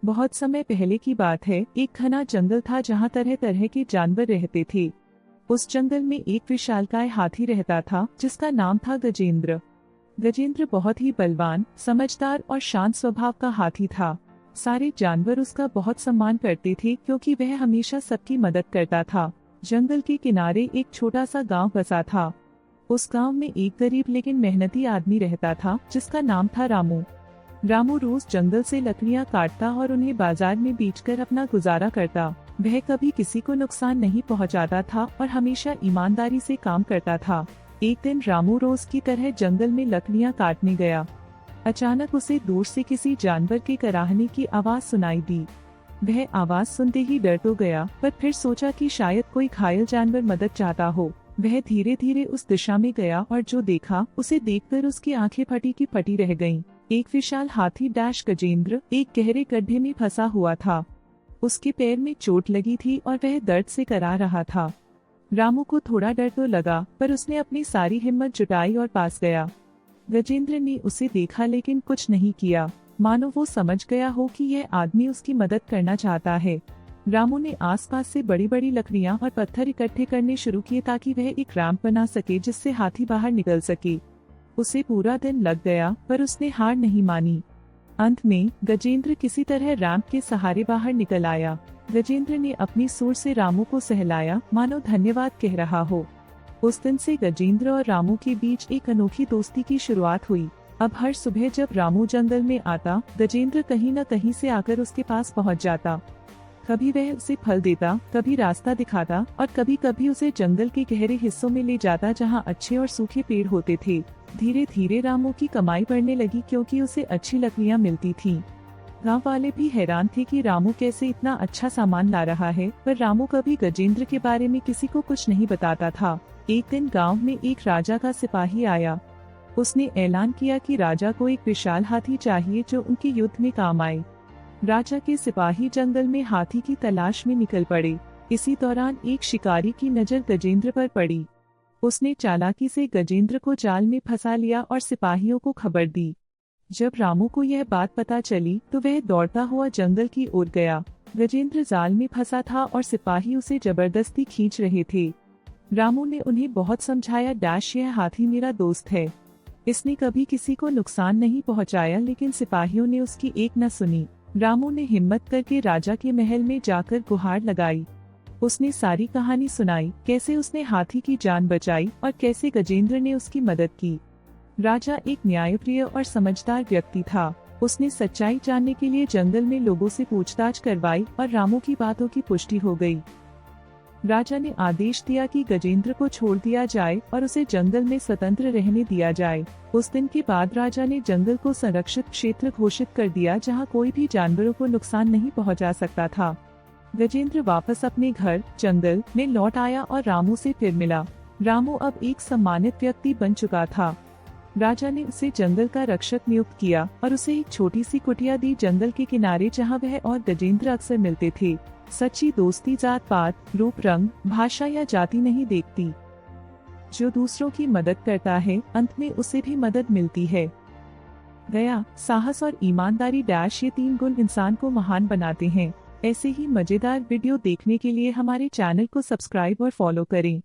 बहुत समय पहले की बात है। एक घना जंगल था जहाँ तरह तरह के जानवर रहते थे। उस जंगल में एक विशालकाय हाथी रहता था जिसका नाम था गजेंद्र। गजेंद्र बहुत ही बलवान, समझदार और शांत स्वभाव का हाथी था। सारे जानवर उसका बहुत सम्मान करते थे क्योंकि वह हमेशा सबकी मदद करता था। जंगल के किनारे एक छोटा सा गांव बसा था। उस गांव में एक गरीब लेकिन मेहनती आदमी रहता था जिसका नाम था रामू। रामू रोज जंगल से लकड़ियां काटता और उन्हें बाजार में बेचकर अपना गुजारा करता। वह कभी किसी को नुकसान नहीं पहुंचाता था और हमेशा ईमानदारी से काम करता था। एक दिन रामू रोज की तरह जंगल में लकड़ियां काटने गया। अचानक उसे दूर से किसी जानवर के कराहने की आवाज सुनाई दी। वह आवाज सुनते ही डर तो गया, पर फिर सोचा कि शायद कोई घायल जानवर मदद चाहता हो। वह धीरे धीरे उस दिशा में गया और जो देखा उसे देखकर उसकी आंखें फटी की फटी रह गईं। एक विशाल हाथी डैश गजेंद्र एक गहरे गड्ढे में फंसा हुआ था। उसके पैर में चोट लगी थी और वह दर्द से करा रहा था। रामू को थोड़ा डर तो लगा, पर उसने अपनी सारी हिम्मत जुटाई और पास गया। गजेंद्र ने उसे देखा लेकिन कुछ नहीं किया, मानो वो समझ गया हो कि यह आदमी उसकी मदद करना चाहता है। रामू ने आसपास से बड़ी बड़ी लकड़ियां और पत्थर इकट्ठे करने शुरू किए ताकि वह एक रैंप बना सके जिससे हाथी बाहर निकल सके। उसे पूरा दिन लग गया, पर उसने हार नहीं मानी। अंत में गजेंद्र किसी तरह रैंप के सहारे बाहर निकल आया। गजेंद्र ने अपनी सूंड से रामू को सहलाया, मानो धन्यवाद कह रहा हो। उस दिन से गजेंद्र और रामू के बीच एक अनोखी दोस्ती की शुरुआत हुई। अब हर सुबह जब रामू जंगल में आता, गजेंद्र कहीं न कहीं से आकर उसके पास पहुंच जाता। कभी वह उसे फल देता, कभी रास्ता दिखाता और कभी कभी उसे जंगल के गहरे हिस्सों में ले जाता जहां अच्छे और सूखे पेड़ होते थे। धीरे धीरे रामू की कमाई बढ़ने लगी क्योंकि उसे अच्छी लकड़ियां मिलती थीं। गांव वाले भी हैरान थे कि रामू कैसे इतना अच्छा सामान ला रहा है, पर रामू कभी गजेंद्र के बारे में किसी को कुछ नहीं बताता था। एक दिन गांव में एक राजा का सिपाही आया। उसने ऐलान किया कि राजा को एक विशाल हाथी चाहिए जो उनके युद्ध में काम आए। राजा के सिपाही जंगल में हाथी की तलाश में निकल पड़े। इसी दौरान एक शिकारी की नजर गजेंद्र पर पड़ी। उसने चालाकी से गजेंद्र को जाल में फंसा लिया और सिपाहियों को खबर दी। जब रामू को यह बात पता चली तो वह दौड़ता हुआ जंगल की ओर गया। गजेंद्र जाल में फंसा था और सिपाही उसे जबरदस्ती खींच रहे थे। रामू ने उन्हें बहुत समझाया, डैश यह हाथी मेरा दोस्त है, इसने कभी किसी को नुकसान नहीं पहुंचाया, लेकिन सिपाहियों ने उसकी एक न सुनी। रामू ने हिम्मत करके राजा के महल में जाकर गुहार लगाई। उसने सारी कहानी सुनाई, कैसे उसने हाथी की जान बचाई और कैसे गजेंद्र ने उसकी मदद की। राजा एक न्यायप्रिय और समझदार व्यक्ति था। उसने सच्चाई जानने के लिए जंगल में लोगों से पूछताछ करवाई और रामू की बातों की पुष्टि हो गई। राजा ने आदेश दिया कि गजेंद्र को छोड़ दिया जाए और उसे जंगल में स्वतंत्र रहने दिया जाए। उस दिन के बाद राजा ने जंगल को संरक्षित क्षेत्र घोषित कर दिया जहां कोई भी जानवरों को नुकसान नहीं पहुंचा सकता था। गजेंद्र वापस अपने घर जंगल में लौट आया और रामू से फिर मिला। रामू अब एक सम्मानित व्यक्ति बन चुका था। राजा ने उसे जंगल का रक्षक नियुक्त किया और उसे एक छोटी सी कुटिया दी जंगल के किनारे जहां वह और गजेंद्र अक्सर मिलते थे। सच्ची दोस्ती जात पात, रूप रंग, भाषा या जाति नहीं देखती। जो दूसरों की मदद करता है, अंत में उसे भी मदद मिलती है। दया, साहस और ईमानदारी डैश ये 3 गुण इंसान को महान बनाते हैं। ऐसे ही मजेदार वीडियो देखने के लिए हमारे चैनल को सब्सक्राइब और फॉलो करें।